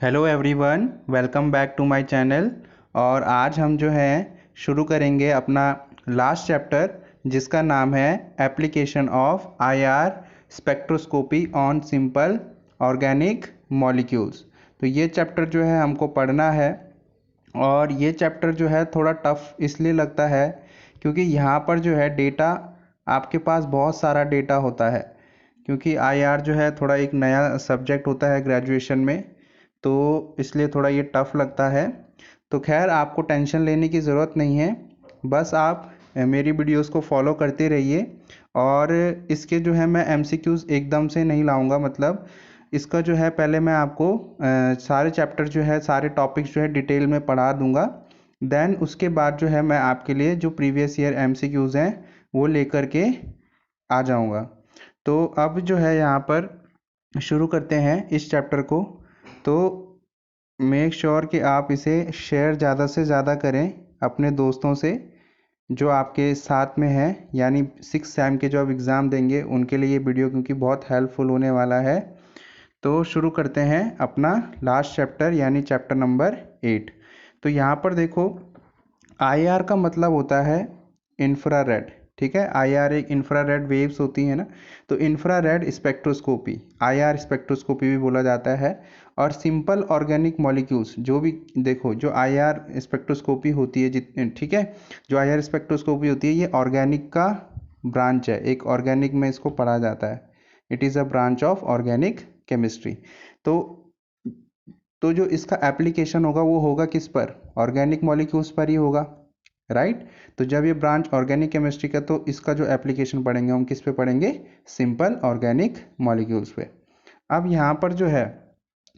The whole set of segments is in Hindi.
Hello everyone, welcome back to my channel. और आज हम जो है शुरू करेंगे अपना लास्ट चैप्टर, जिसका नाम है application of IR spectroscopy on simple organic molecules. तो ये चैप्टर जो है हमको पढ़ना है, और ये चैप्टर जो है थोड़ा टफ इसलिए लगता है क्योंकि यहाँ पर जो है डेटा, आपके पास बहुत सारा डेटा होता है। क्योंकि आईआर जो है थोड़ा एक नया सब्जेक्ट होता है ग्रेजुएशन में, तो इसलिए थोड़ा ये टफ लगता है। तो खैर, आपको टेंशन लेने की ज़रूरत नहीं है, बस आप मेरी वीडियोस को फॉलो करते रहिए। और इसके जो है मैं एमसीक्यूज़ एकदम से नहीं लाऊंगा, मतलब इसका जो है पहले मैं आपको सारे चैप्टर जो है, सारे टॉपिक्स जो है डिटेल में पढ़ा दूंगा। देन उसके बाद जो है मैं आपके लिए जो प्रीवियस ईयर एमसीक्यूज़ हैं वो लेकर के आ जाऊंगा। तो अब जो है यहाँ पर शुरू करते हैं इस चैप्टर को। तो मेक श्योर कि आप इसे शेयर ज़्यादा से ज़्यादा करें अपने दोस्तों से जो आपके साथ में है, यानी 6 सेम के जो अब एग्ज़ाम देंगे उनके लिए ये वीडियो क्योंकि बहुत हेल्पफुल होने वाला है। तो शुरू करते हैं अपना लास्ट चैप्टर, यानी चैप्टर नंबर 8। तो यहाँ पर देखो, आईआर का मतलब होता है इंफ्रारेड। ठीक है, आईआर एक इंफ्रारेड वेव्स होती है ना, तो इंफ्रारेड स्पेक्ट्रोस्कोपी, आईआर स्पेक्ट्रोस्कोपी भी बोला जाता है। और सिंपल ऑर्गेनिक मॉलिक्यूल्स, जो भी देखो जो आईआर स्पेक्ट्रोस्कोपी होती है ठीक है, जो आईआर स्पेक्ट्रोस्कोपी होती है ये ऑर्गेनिक का ब्रांच है, एक ऑर्गेनिक में इसको पढ़ा जाता है। It is a branch of organic chemistry. तो जो इसका एप्लीकेशन होगा वो होगा किस पर? ऑर्गेनिक मॉलिक्यूल्स पर ही होगा, राइट। तो जब ये ब्रांच ऑर्गेनिक केमिस्ट्री का, तो इसका जो एप्लीकेशन पढ़ेंगे हम किस पे पढ़ेंगे? सिंपल ऑर्गेनिक मॉलिक्यूल्स पे। अब यहाँ पर जो है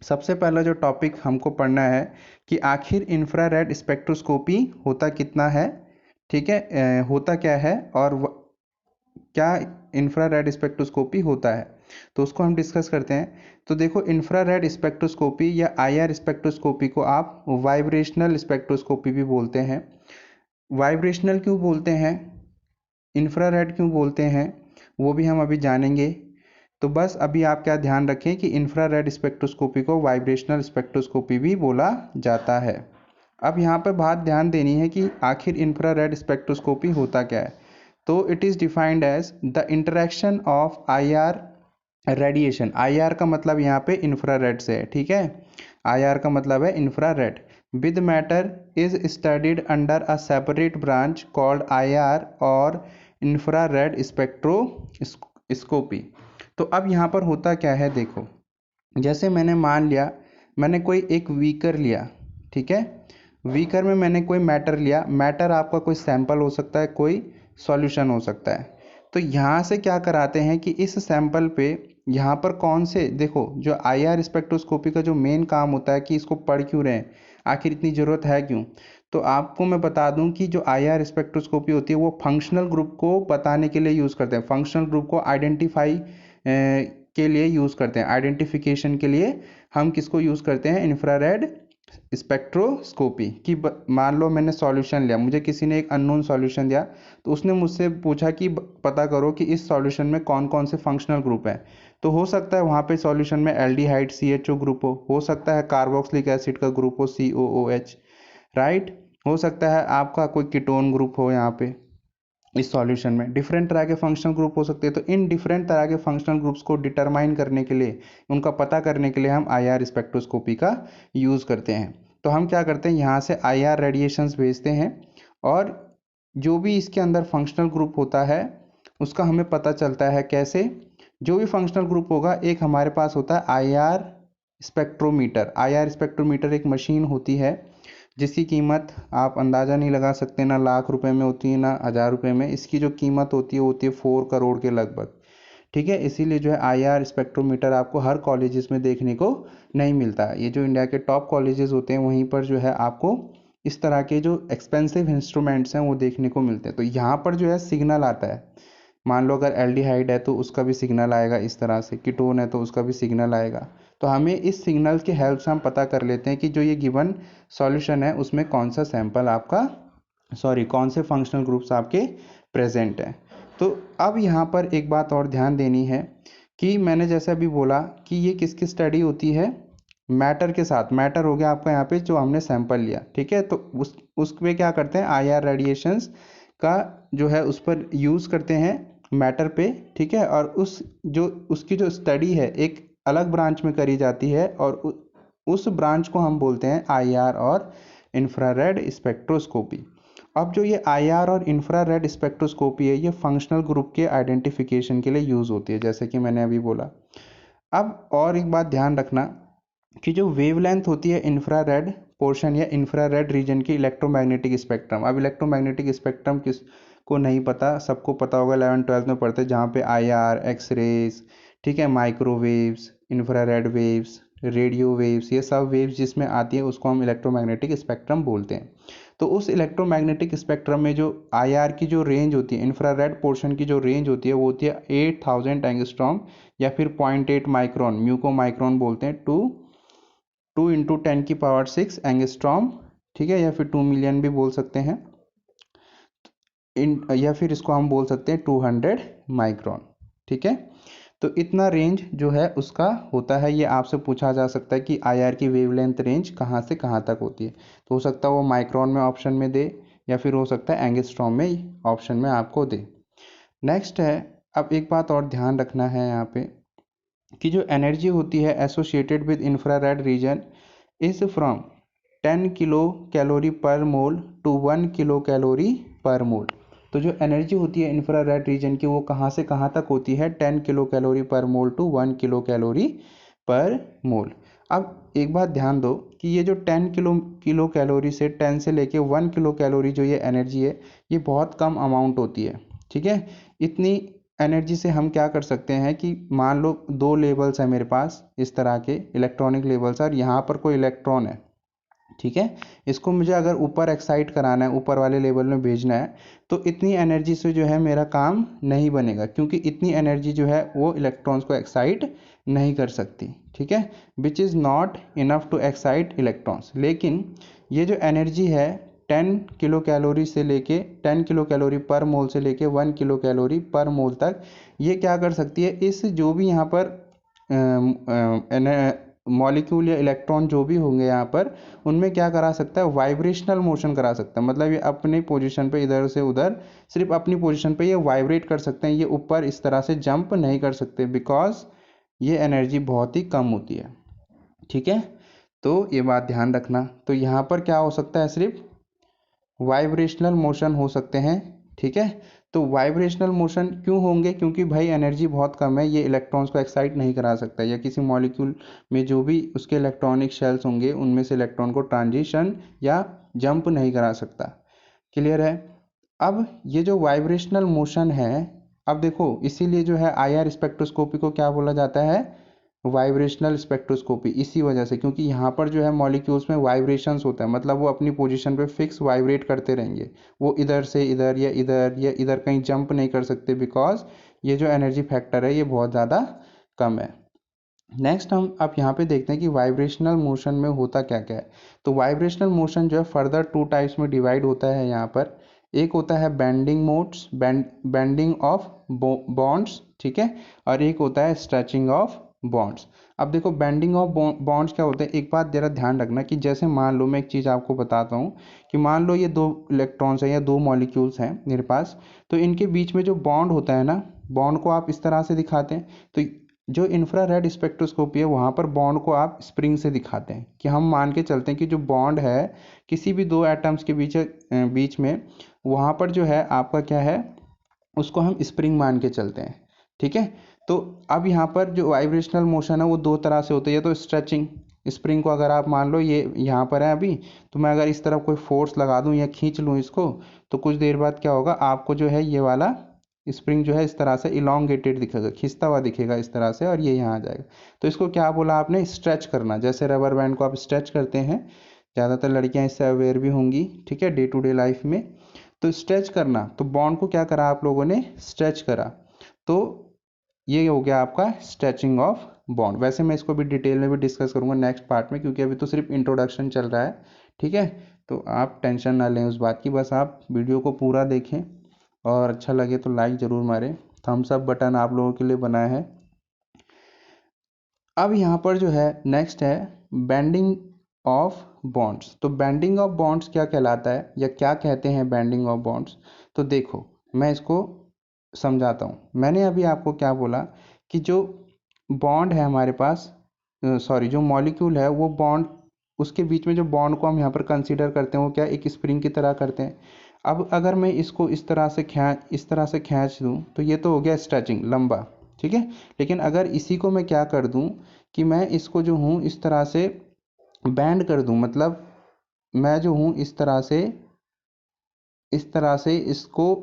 सबसे पहला जो टॉपिक हमको पढ़ना है कि आखिर इंफ्रारेड स्पेक्ट्रोस्कोपी होता कितना है, ठीक है, होता क्या है, और क्या इंफ्रारेड स्पेक्ट्रोस्कोपी होता है, तो उसको हम डिस्कस करते हैं। तो देखो, इंफ्रारेड स्पेक्ट्रोस्कोपी या आईआर स्पेक्ट्रोस्कोपी को आप वाइब्रेशनल स्पेक्ट्रोस्कोपी भी बोलते हैं। वाइब्रेशनल क्यों बोलते हैं, इंफ्रारेड क्यों बोलते हैं, वो भी हम अभी जानेंगे। तो बस अभी आप क्या ध्यान रखें कि इंफ्रारेड स्पेक्ट्रोस्कोपी को वाइब्रेशनल स्पेक्ट्रोस्कोपी भी बोला जाता है। अब यहाँ पे बात ध्यान देनी है कि आखिर इंफ्रारेड स्पेक्ट्रोस्कोपी होता क्या है। तो it is defined as the interaction of IR radiation. IR का मतलब यहाँ पे इंफ्रारेड से है, ठीक है, आईआर का मतलब है infrared, with matter is studied under a separate branch called IR और इंफ्रारेड स्पेक्ट्रोस्कोपी। तो अब यहाँ पर होता क्या है, देखो, जैसे मैंने मान लिया, मैंने कोई एक वीकर लिया, ठीक है, वीकर में मैंने कोई मैटर लिया। मैटर आपका कोई सैंपल हो सकता है, कोई सॉल्यूशन हो सकता है। तो यहाँ से क्या कराते हैं कि इस सैंपल पे यहाँ पर कौन से, देखो, जो आईआर स्पेक्ट्रोस्कोपी का जो मेन काम होता है कि इसको पढ़ क्यों रहे हैं, आखिर इतनी ज़रूरत है क्यों। तो आपको मैं बता दूं कि जो आईआर स्पेक्ट्रोस्कोपी होती है वो फंक्शनल ग्रुप को बताने के लिए यूज़ करते हैं, फंक्शनल ग्रुप को आइडेंटिफाई के लिए यूज़ करते हैं, आइडेंटिफिकेशन के लिए हम किसको यूज़ करते हैं? Infrared spectroscopy. कि मान लो मैंने सॉल्यूशन लिया, मुझे किसी ने एक अननोन सॉल्यूशन दिया, तो उसने मुझसे पूछा कि पता करो कि इस सॉल्यूशन में कौन कौन से फंक्शनल ग्रुप हैं। तो हो सकता है वहाँ पे सॉल्यूशन में एल्डिहाइड CHO ग्रुप हो सकता है कार्बोक्सिलिक एसिड का ग्रुप हो COOH, राइट, हो सकता है आपका कोई कीटोन ग्रुप हो यहाँ पे। इस सॉल्यूशन में डिफरेंट तरह के फंक्शनल ग्रुप हो सकते हैं। तो इन डिफरेंट तरह के फंक्शनल ग्रुप्स को डिटरमाइन करने के लिए, उनका पता करने के लिए हम आईआर स्पेक्ट्रोस्कोपी का यूज़ करते हैं। तो हम क्या करते हैं, यहाँ से आईआर रेडिएशंस भेजते हैं, और जो भी इसके अंदर फंक्शनल ग्रुप होता है उसका हमें पता चलता है कैसे। जो भी फंक्शनल ग्रुप होगा, एक हमारे पास होता है आईआर स्पेक्ट्रोमीटर। आईआर स्पेक्ट्रोमीटर एक मशीन होती है जिसकी कीमत आप अंदाज़ा नहीं लगा सकते, ना लाख रुपए में होती है ना हज़ार रुपए में। इसकी जो कीमत होती है वो होती है 4 करोड़ के लगभग, ठीक है। इसीलिए जो है आईआर स्पेक्ट्रोमीटर आपको हर कॉलेजेस में देखने को नहीं मिलता। ये जो इंडिया के टॉप कॉलेजेस होते हैं वहीं पर जो है आपको इस तरह के जो एक्सपेंसिव इंस्ट्रूमेंट्स हैं वो देखने को मिलते हैं। तो यहाँ पर जो है सिग्नल आता है, मान लो अगर एल्डिहाइड है तो उसका भी सिग्नल आएगा, इस तरह से कीटोन है तो उसका भी सिग्नल आएगा। तो हमें इस सिग्नल की हेल्प से हम पता कर लेते हैं कि जो ये गिवन सॉल्यूशन है उसमें कौन सा सैंपल आपका, सॉरी, कौन से फंक्शनल ग्रुप्स आपके प्रेजेंट हैं। तो अब यहाँ पर एक बात और ध्यान देनी है कि मैंने जैसे अभी बोला कि ये किसकी स्टडी होती है, मैटर के साथ, मैटर हो गया आपका यहाँ पे जो हमने सैंपल लिया, ठीक है। तो उस पे क्या करते हैं, आईआर रेडिएशंस का जो है उस पर यूज़ करते हैं मैटर पे, ठीक है। और उसकी जो स्टडी है एक अलग ब्रांच में करी जाती है और उस ब्रांच को हम बोलते हैं आईआर और इंफ्रारेड स्पेक्ट्रोस्कोपी। अब जो ये आईआर और इंफ्रारेड स्पेक्ट्रोस्कोपी है ये फंक्शनल ग्रुप के आइडेंटिफिकेशन के लिए यूज़ होती है, जैसे कि मैंने अभी बोला। अब और एक बात ध्यान रखना कि जो वेवलेंथ होती है इंफ्रारेड पोर्शन या इंफ्रारेड रीजन की इलेक्ट्रोमैग्नेटिक स्पेक्ट्रम, अब इलेक्ट्रोमैग्नेटिक स्पेक्ट्रम किस को नहीं पता, सबको पता होगा 11th-12th में पढ़ते, जहाँ पे आईआर, एक्स रेज, ठीक है, microwaves, infrared waves, radio waves, ये सब वेव्स जिसमें आती है उसको हम इलेक्ट्रोमैग्नेटिक स्पेक्ट्रम बोलते हैं। तो उस इलेक्ट्रोमैग्नेटिक स्पेक्ट्रम में जो आईआर की जो रेंज होती है, इंफ्रारेड पोर्शन की जो रेंज होती है वो होती है 8000 एंगस्ट्रॉम या फिर 0.8 माइक्रोन, म्यूको माइक्रोन बोलते हैं, 2 × 10⁶ एंगस्ट्रॉम, ठीक है, या फिर 2 मिलियन भी बोल सकते हैं, या फिर इसको हम बोल सकते हैं 200 माइक्रोन, ठीक है। तो इतना रेंज जो है उसका होता है। ये आपसे पूछा जा सकता है कि आईआर की वेवलेंथ रेंज कहाँ से कहाँ तक होती है, तो हो सकता है वो माइक्रोन में ऑप्शन में दे या फिर हो सकता है एंगस्ट्रॉम में ऑप्शन में आपको दे। नेक्स्ट है, अब एक बात और ध्यान रखना है यहाँ पे कि जो एनर्जी होती है associated with infrared reason is from 10 kilo calorie पर मोल टू 1 किलो कैलोरी पर मोल। तो जो एनर्जी होती है इंफ्रारेड रीजन की वो कहाँ से कहाँ तक होती है, 10 किलो कैलोरी पर मोल टू 1 किलो कैलोरी पर मोल। अब एक बात ध्यान दो कि ये जो 10 किलो कैलोरी से 10 से लेके 1 किलो कैलोरी जो ये एनर्जी है ये बहुत कम अमाउंट होती है, ठीक है। इतनी एनर्जी से हम क्या कर सकते हैं कि मान लो 2 लेबल्स है मेरे पास इस तरह के इलेक्ट्रॉनिक लेबल्स, और यहाँ पर कोई इलेक्ट्रॉन है, ठीक है। इसको मुझे अगर ऊपर एक्साइट कराना है, ऊपर वाले लेवल में भेजना है, तो इतनी एनर्जी से जो है मेरा काम नहीं बनेगा, क्योंकि इतनी एनर्जी जो है वो इलेक्ट्रॉन्स को एक्साइट नहीं कर सकती, ठीक है, which is not enough to excite electrons. लेकिन ये जो एनर्जी है 10 किलो कैलोरी से लेके 10 किलो कैलोरी पर मोल से लेके 1 किलो कैलोरी पर मोल तक ये क्या कर सकती है, इस जो भी यहाँ पर मॉलिक्यूल या इलेक्ट्रॉन जो भी होंगे यहाँ पर उनमें क्या करा सकता है, वाइब्रेशनल मोशन करा सकता है। मतलब ये अपनी पोजीशन पे इधर से उधर सिर्फ अपनी पोजीशन पे ये वाइब्रेट कर सकते हैं, ये ऊपर इस तरह से जंप नहीं कर सकते, बिकॉज ये एनर्जी बहुत ही कम होती है, ठीक है। तो ये बात ध्यान रखना। तो यहाँ पर क्या हो सकता है, सिर्फ वाइब्रेशनल मोशन हो सकते हैं, ठीक है। तो वाइब्रेशनल मोशन क्यों होंगे, क्योंकि भाई एनर्जी बहुत कम है, ये इलेक्ट्रॉन्स को एक्साइट नहीं करा सकता, या किसी मॉलिक्यूल में जो भी उसके इलेक्ट्रॉनिक शेल्स होंगे उनमें से इलेक्ट्रॉन को ट्रांजिशन या जंप नहीं करा सकता। क्लियर है। अब ये जो वाइब्रेशनल मोशन है, अब देखो इसीलिए जो है आईआर स्पेक्ट्रोस्कोपी को क्या बोला जाता है, वाइब्रेशनल स्पेक्ट्रोस्कोपी, इसी वजह से, क्योंकि यहाँ पर जो है मॉलिक्यूल्स में वाइब्रेशंस होता है, मतलब वो अपनी पोजीशन पे फिक्स वाइब्रेट करते रहेंगे, वो इधर से इधर या इधर या इधर कहीं जंप नहीं कर सकते, बिकॉज ये जो एनर्जी फैक्टर है ये बहुत ज़्यादा कम है। नेक्स्ट हम अब यहाँ पे देखते हैं कि वाइब्रेशनल मोशन में होता क्या क्या है। तो वाइब्रेशनल मोशन जो है फर्दर 2 टाइप्स में डिवाइड होता है यहाँ पर। एक होता है bending modes, bending of bonds, ठीक है, और एक होता है स्ट्रेचिंग ऑफ बॉन्ड्स। अब देखो बेंडिंग ऑफ बॉन्ड्स क्या होता है, एक बात जरा ध्यान रखना कि जैसे मान लो मैं एक चीज़ आपको बताता हूँ कि मान लो ये 2 इलेक्ट्रॉन्स हैं या 2 मॉलिक्यूल्स हैं मेरे पास, तो इनके बीच में जो बॉन्ड होता है ना, बॉन्ड को आप इस तरह से दिखाते हैं। तो जो इंफ्रारेड स्पेक्ट्रोस्कोपी है वहाँ पर बॉन्ड को आप स्प्रिंग से दिखाते हैं, कि हम मान के चलते हैं कि जो बॉन्ड है किसी भी 2 एटम्स के बीच में, वहाँ पर जो है आपका क्या है, उसको हम स्प्रिंग मान के चलते हैं, ठीक है। तो अब यहाँ पर जो वाइब्रेशनल मोशन है वो 2 तरह से होता है, या तो स्ट्रेचिंग, स्प्रिंग को अगर आप मान लो ये यहाँ पर है अभी, तो मैं अगर इस तरफ कोई फोर्स लगा दूँ या खींच लूँ इसको, तो कुछ देर बाद क्या होगा, आपको जो है ये वाला स्प्रिंग जो है इस तरह से इलोंगेटेड दिखेगा, खिंचता हुआ दिखेगा इस तरह से, और ये यहाँ आ जाएगा। तो इसको क्या बोला आपने, स्ट्रेच करना, जैसे रबर बैंड को आप स्ट्रेच करते हैं, ज़्यादातर लड़कियाँ इससे अवेयर भी होंगी, ठीक है, डे टू डे लाइफ में। तो स्ट्रेच करना, तो बॉन्ड को क्या करा आप लोगों ने, स्ट्रेच करा, तो ये हो गया आपका स्ट्रेचिंग ऑफ बॉन्ड। वैसे मैं इसको भी डिटेल में भी डिस्कस करूंगा नेक्स्ट पार्ट में, क्योंकि अभी तो सिर्फ इंट्रोडक्शन चल रहा है, ठीक है। तो आप टेंशन ना लें उस बात की, बस आप वीडियो को पूरा देखें और अच्छा लगे तो लाइक ज़रूर मारें, थम्स अप बटन आप लोगों के लिए बना है। अब यहाँ पर जो है नेक्स्ट है बैंडिंग ऑफ बॉन्ड्स। तो बैंडिंग ऑफ बॉन्ड्स क्या कहलाता है या क्या कहते हैं बैंडिंग ऑफ बॉन्ड्स? तो देखो मैं इसको समझाता हूँ। मैंने अभी आपको क्या बोला कि जो बॉन्ड है हमारे पास, सॉरी जो मॉलिक्यूल है वो बॉन्ड, उसके बीच में जो बॉन्ड को हम यहाँ पर कंसीडर करते हैं वो क्या एक स्प्रिंग की तरह करते हैं। अब अगर मैं इसको इस तरह से खींच दूँ तो ये तो हो गया स्ट्रेचिंग, लंबा, ठीक है। लेकिन अगर इसी को मैं क्या कर दूँ कि मैं इसको जो हूँ इस तरह से बैंड कर दूँ, मतलब मैं जो हूँ इस तरह से इसको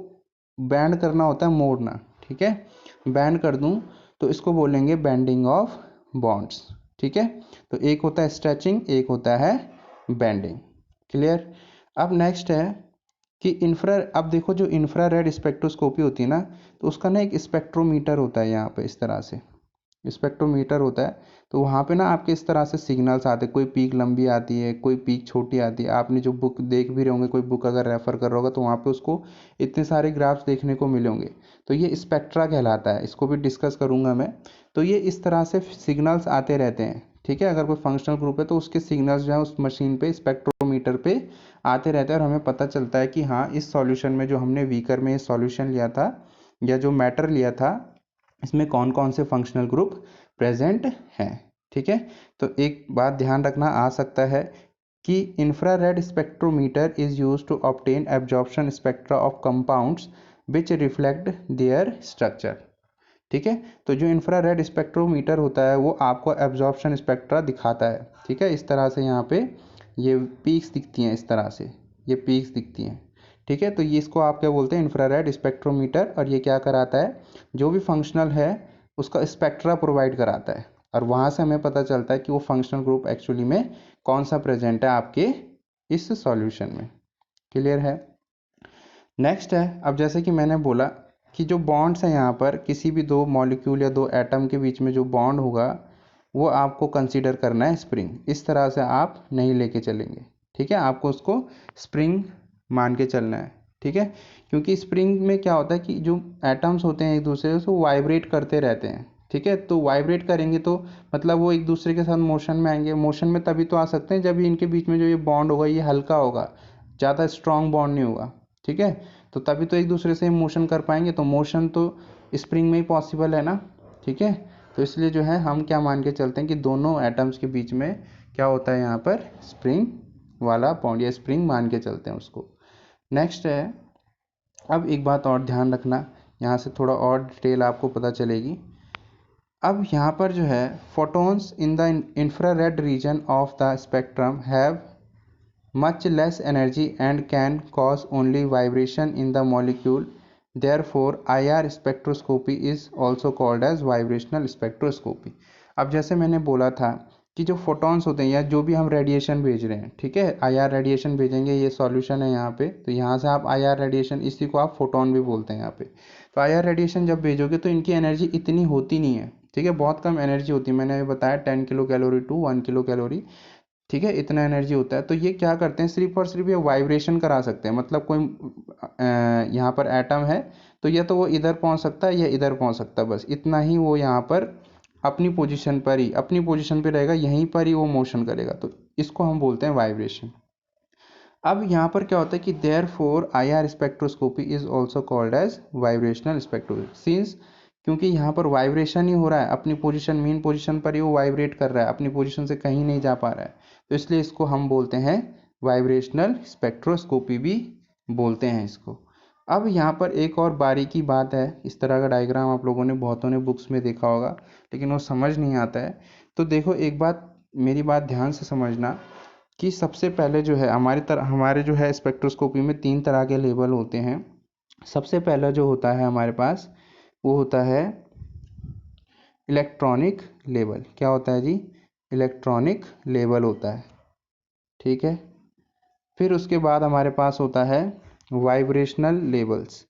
बैंड करना होता है, मोड़ना, ठीक है। बैंड कर दूं तो इसको बोलेंगे बैंडिंग ऑफ बॉन्ड्स, ठीक है। तो एक होता है स्ट्रेचिंग, एक होता है बैंडिंग। क्लियर? अब नेक्स्ट है कि अब देखो जो इंफ्रारेड स्पेक्ट्रोस्कोपी होती है ना, तो उसका ना एक स्पेक्ट्रोमीटर होता है यहाँ पे, इस तरह से स्पेक्ट्रोमीटर होता है। तो वहाँ पे ना आपके इस तरह से सिग्नल्स आते हैं, कोई पीक लंबी आती है, कोई पीक छोटी आती है। आपने जो बुक देख भी रहे होंगे, कोई बुक अगर रेफर कर रहा होगा तो वहाँ पे उसको इतने सारे ग्राफ्स देखने को मिले होंगे। तो ये स्पेक्ट्रा कहलाता है, इसको भी डिस्कस करूँगा मैं। तो ये इस तरह से सिग्नल्स आते रहते हैं, ठीक है। अगर कोई फंक्शनल ग्रुप है तो उसके सिग्नल्स जो है उस मशीन पे, स्पेक्ट्रोमीटर पे आते रहते हैं और हमें पता चलता है कि हाँ इस सॉल्यूशन में, जो हमने वीकर में सॉल्यूशन लिया था या जो मैटर लिया था, इसमें कौन कौन से फंक्शनल ग्रुप प्रेजेंट हैं, ठीक है। तो एक बात ध्यान रखना आ सकता है कि infrared spectrometer is used to obtain absorption spectra of compounds which reflect their structure, ठीक है। तो जो इंफ्रारेड स्पेक्ट्रोमीटर होता है वो आपको एब्जॉर्प्शन स्पेक्ट्रा दिखाता है, ठीक है। इस तरह से यहाँ पे ये पीक्स दिखती हैं, इस तरह से ये पीक्स दिखती हैं, ठीक है। तो ये इसको आप क्या बोलते हैं, इंफ्रारेड स्पेक्ट्रोमीटर। और ये क्या कराता है, जो भी फंक्शनल है उसका स्पेक्ट्रा प्रोवाइड कराता है, और वहाँ से हमें पता चलता है कि वो फंक्शनल ग्रुप एक्चुअली में कौन सा प्रेजेंट है आपके इस सॉल्यूशन में। क्लियर है? नेक्स्ट है, अब जैसे कि मैंने बोला कि जो बॉन्ड्स हैं यहाँ पर, किसी भी दो मॉलिक्यूल या दो एटम के बीच में जो बॉन्ड होगा वो आपको कंसीडर करना है स्प्रिंग। इस तरह से आप नहीं लेके चलेंगे, ठीक है। आपको उसको स्प्रिंग मान के चलना है, ठीक है। क्योंकि स्प्रिंग में क्या होता है कि जो एटम्स होते हैं एक दूसरे से वो वाइब्रेट करते रहते हैं, ठीक है। तो वाइब्रेट करेंगे तो मतलब वो एक दूसरे के साथ मोशन में आएंगे। मोशन में तभी तो आ सकते हैं जब इनके बीच में जो ये बॉन्ड होगा ये हल्का होगा, ज़्यादा स्ट्रॉन्ग बॉन्ड नहीं होगा, ठीक है। तो तभी तो एक दूसरे से मोशन कर पाएंगे। तो मोशन तो स्प्रिंग में ही पॉसिबल है ना, ठीक है। तो इसलिए जो है हम क्या मान के चलते हैं कि दोनों एटम्स के बीच में क्या होता है यहाँ पर, स्प्रिंग वाला बॉन्ड या स्प्रिंग मान के चलते हैं उसको। नेक्स्ट है, अब एक बात और ध्यान रखना, यहाँ से थोड़ा और डिटेल आपको पता चलेगी। अब यहाँ पर जो है photons in the infrared reason of the spectrum have much less energy and can cause only vibration in the molecule. Therefore, IR spectroscopy is also called as vibrational spectroscopy. अब जैसे मैंने बोला था कि जो फोटॉन्स होते हैं या जो भी हम रेडिएशन भेज रहे हैं, ठीक है, आईआर रेडिएशन भेजेंगे, ये सॉल्यूशन है यहाँ पे, तो यहाँ से आप आईआर रेडिएशन, इसी को आप फोटॉन भी बोलते हैं यहाँ पे। तो आईआर रेडिएशन जब भेजोगे तो इनकी एनर्जी इतनी होती नहीं है, ठीक है, बहुत कम एनर्जी होती है। मैंने अभी बताया 10 kilo calorie to 1 kilo calorie, ठीक है, इतना एनर्जी होता है। तो ये क्या करते हैं, सिर्फ और सिर्फ ये वाइब्रेशन करा सकते हैं। मतलब कोई यहाँ पर एटम है तो या तो वो इधर पहुँच सकता है या इधर पहुँच सकता है, बस इतना ही। वो यहाँ पर अपनी पोजीशन पर ही, अपनी पोजीशन पे रहेगा, यहीं पर ही वो मोशन करेगा। तो इसको हम बोलते हैं वाइब्रेशन। अब यहाँ पर क्या होता है कि therefore I R spectroscopy is also called as vibrational spectroscopy, since क्योंकि यहाँ पर वाइब्रेशन ही हो रहा है, अपनी पोजीशन, मेन पोजीशन पर ही वो वाइब्रेट कर रहा है, अपनी पोजीशन से कहीं नहीं जा पा रहा है। तो इसलिए इसको हम बोलते हैं वाइब्रेशनल स्पेक्ट्रोस्कोपी भी बोलते हैं इसको। अब यहाँ पर एक और बारीकी बात है, इस तरह का डायग्राम आप लोगों ने बहुतों ने बुक्स में देखा होगा लेकिन वो समझ नहीं आता है। तो देखो एक बात, मेरी बात ध्यान से समझना कि सबसे पहले जो है हमारे जो है स्पेक्ट्रोस्कोपी में 3 तरह के लेवल होते हैं। सबसे पहला जो होता है हमारे पास वो होता है इलेक्ट्रॉनिक लेवल। क्या होता है जी? इलेक्ट्रॉनिक लेवल होता है, ठीक है। फिर उसके बाद हमारे पास होता है वाइब्रेशनल लेवल्स।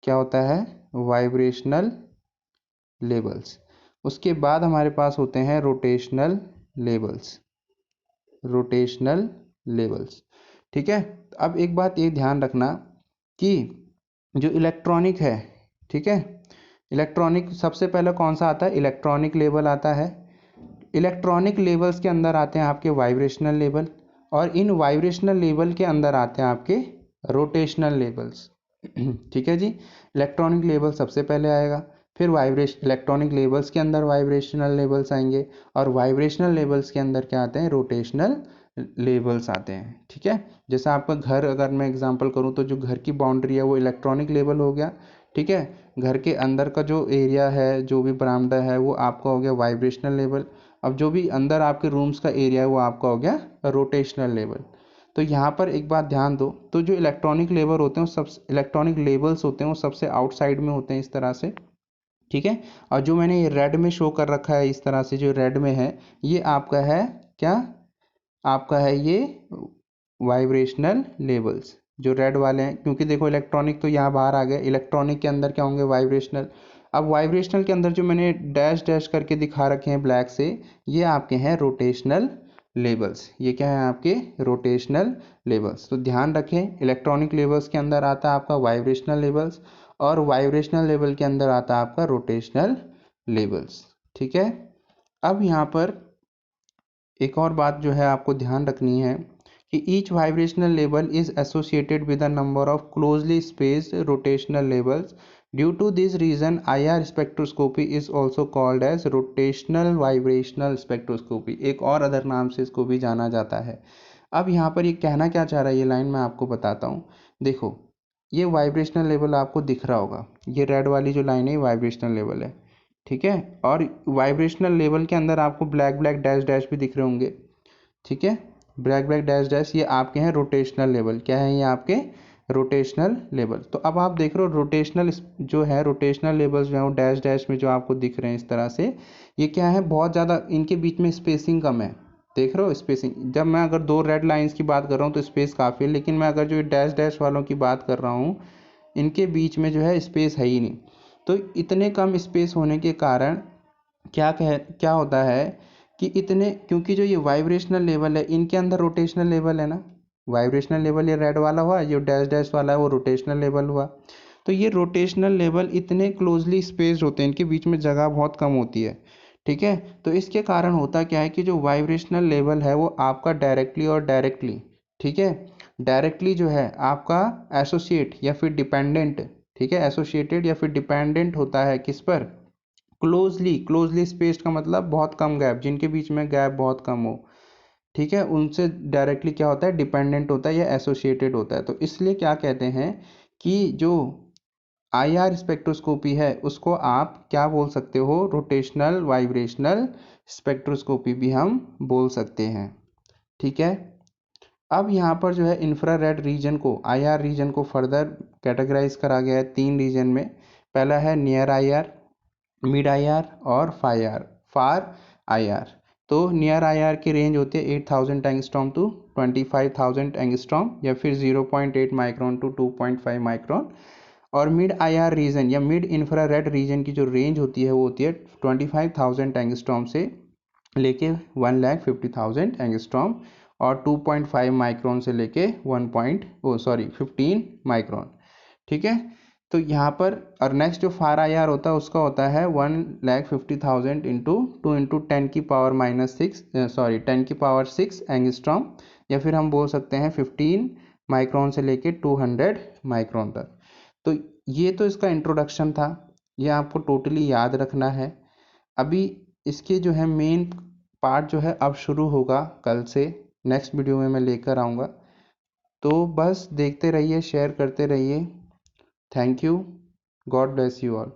क्या होता है? Vibrational levels. उसके बाद हमारे पास होते हैं रोटेशनल लेवल्स, रोटेशनल लेवल्स, ठीक है। अब एक बात ये ध्यान रखना कि जो इलेक्ट्रॉनिक है, ठीक है, इलेक्ट्रॉनिक सबसे पहले कौन सा आता है? इलेक्ट्रॉनिक लेवल आता है। इलेक्ट्रॉनिक लेवल्स के अंदर आते हैं आपके वाइब्रेशनल लेवल, और इन वाइब्रेशनल लेवल के अंदर आते हैं आपके रोटेशनल लेवल्स। ठीक है जी, इलेक्ट्रॉनिक लेवल सबसे पहले आएगा, फिर इलेक्ट्रॉनिक लेवल्स के अंदर वाइब्रेशनल लेवल्स आएंगे, और वाइब्रेशनल लेवल्स के अंदर क्या आते हैं, रोटेशनल लेवल्स आते हैं। ठीक है, जैसे आपका घर, अगर मैं एग्जांपल करूं तो जो घर की बाउंड्री है वो इलेक्ट्रॉनिक लेवल हो गया। ठीक है, घर के अंदर का जो एरिया है, जो भी बरामदा है, वो आपका हो गया वाइब्रेशनल लेवल। अब जो भी अंदर आपके रूम्स का एरिया है वो आपका हो गया रोटेशनल लेवल। तो यहाँ पर एक बात ध्यान दो, तो जो इलेक्ट्रॉनिक लेवल होते हैं, सब इलेक्ट्रॉनिक लेवल्स होते हैं वो सबसे आउटसाइड में होते हैं इस तरह से। ठीक है, और जो मैंने ये रेड में शो कर रखा है इस तरह से, जो रेड में है ये आपका है क्या, आपका है ये वाइब्रेशनल लेवल्स, जो रेड वाले हैं। क्योंकि देखो इलेक्ट्रॉनिक तो यहाँ बाहर आ गए, इलेक्ट्रॉनिक के अंदर क्या होंगे, वाइब्रेशनल। अब वाइब्रेशनल के अंदर जो मैंने डैश डैश करके दिखा रखे हैं ब्लैक से, ये आपके हैं रोटेशनल लेवल्स। ये क्या है, आपके रोटेशनल लेवल्स। तो ध्यान रखें, इलेक्ट्रॉनिक लेवल्स के अंदर आता है आपका वाइब्रेशनल लेवल्स, और वाइब्रेशनल लेवल के अंदर आता है आपका रोटेशनल लेवल्स। ठीक है, अब यहाँ पर एक और बात जो है आपको ध्यान रखनी है कि each vibrational level is associated with a number of closely spaced rotational levels. Due to this reason IR spectroscopy is also called as rotational vibrational spectroscopy, एक और अदर नाम से इसको भी जाना जाता है। अब यहाँ पर ये कहना क्या चाह रहा है, ये लाइन मैं आपको बताता हूँ। देखो, ये वाइब्रेशनल लेवल आपको दिख रहा होगा, ये रेड वाली जो लाइन है वाइब्रेशनल लेवल है। ठीक है, और वाइब्रेशनल लेवल के अंदर आपको ब्लैक ब्लैक डैश डैश भी दिख रहे होंगे। ठीक है, ब्लैक ब्लैक डैश डैश ये आपके हैं रोटेशनल लेवल। क्या है, ये आपके रोटेशनल लेवल। तो अब आप देख रहे हो रोटेशनल जो है, रोटेशनल लेवल्स जो है वो डैश डैश में जो आपको दिख रहे हैं इस तरह से, ये क्या है, बहुत ज़्यादा इनके बीच में स्पेसिंग कम है। देख रहे हो स्पेसिंग, जब मैं अगर दो रेड लाइंस की बात कर रहा हूँ तो स्पेस काफ़ी है, लेकिन मैं अगर जो डैश डैश वालों की बात कर रहा हूँ, इनके बीच में जो है स्पेस है ही नहीं। तो इतने कम स्पेस होने के कारण क्या होता है कि इतने, क्योंकि जो ये वाइब्रेशनल लेवल है इनके अंदर रोटेशनल लेवल है ना, वाइब्रेशनल लेवल ये रेड वाला हुआ, ये डैश डैश वाला है वो रोटेशनल लेवल हुआ। तो ये रोटेशनल लेवल इतने क्लोजली स्पेस्ड होते हैं, इनके बीच में जगह बहुत कम होती है। ठीक है, तो इसके कारण होता क्या है कि जो वाइब्रेशनल लेवल है वो आपका डायरेक्टली, ठीक है, डायरेक्टली जो है आपका एसोसिएट या फिर डिपेंडेंट, ठीक है, एसोसिएटेड या फिर डिपेंडेंट होता है किस पर, क्लोजली स्पेस्ड का मतलब बहुत कम गैप, जिनके बीच में गैप बहुत कम हो। ठीक है, उनसे डायरेक्टली क्या होता है, डिपेंडेंट होता है या एसोसिएटेड होता है। तो इसलिए क्या कहते हैं कि जो IR स्पेक्ट्रोस्कोपी है उसको आप क्या बोल सकते हो, रोटेशनल वाइब्रेशनल स्पेक्ट्रोस्कोपी भी हम बोल सकते हैं। ठीक है, अब यहाँ पर जो है इंफ्रारेड रीजन को, IR रीजन को फर्दर कैटेगराइज करा गया है 3 रीजन में। पहला है नियर IR, मिड IR और फार IR। तो नियर IR की रेंज होती है 8000 एंगस्ट्रॉम टू 25000 एंगस्ट्रॉम, या फिर 0.8 माइक्रोन टू 2.5 माइक्रोन। और मिड IR रीजन या मिड इंफ्रारेड रीजन की जो रेंज होती है वो होती है 25000 एंगस्ट्रॉम से लेके 1,50,000 एंगस्ट्रॉम, और 2.5 माइक्रोन से लेके 15 माइक्रोन। ठीक है, तो यहाँ पर और नेक्स्ट जो फार IR होता है उसका होता है 1,50,000 इंटू 10⁻6 एंगस्ट्रॉम, या फिर हम बोल सकते हैं 15 माइक्रोन से लेके 200 माइक्रोन तक। तो ये तो इसका इंट्रोडक्शन था, ये आपको टोटली याद रखना है। अभी इसके जो है मेन पार्ट जो है अब शुरू होगा कल से, नेक्स्ट वीडियो में मैं लेकर आऊँगा। तो बस देखते रहिए, शेयर करते रहिए। Thank you, God bless you all.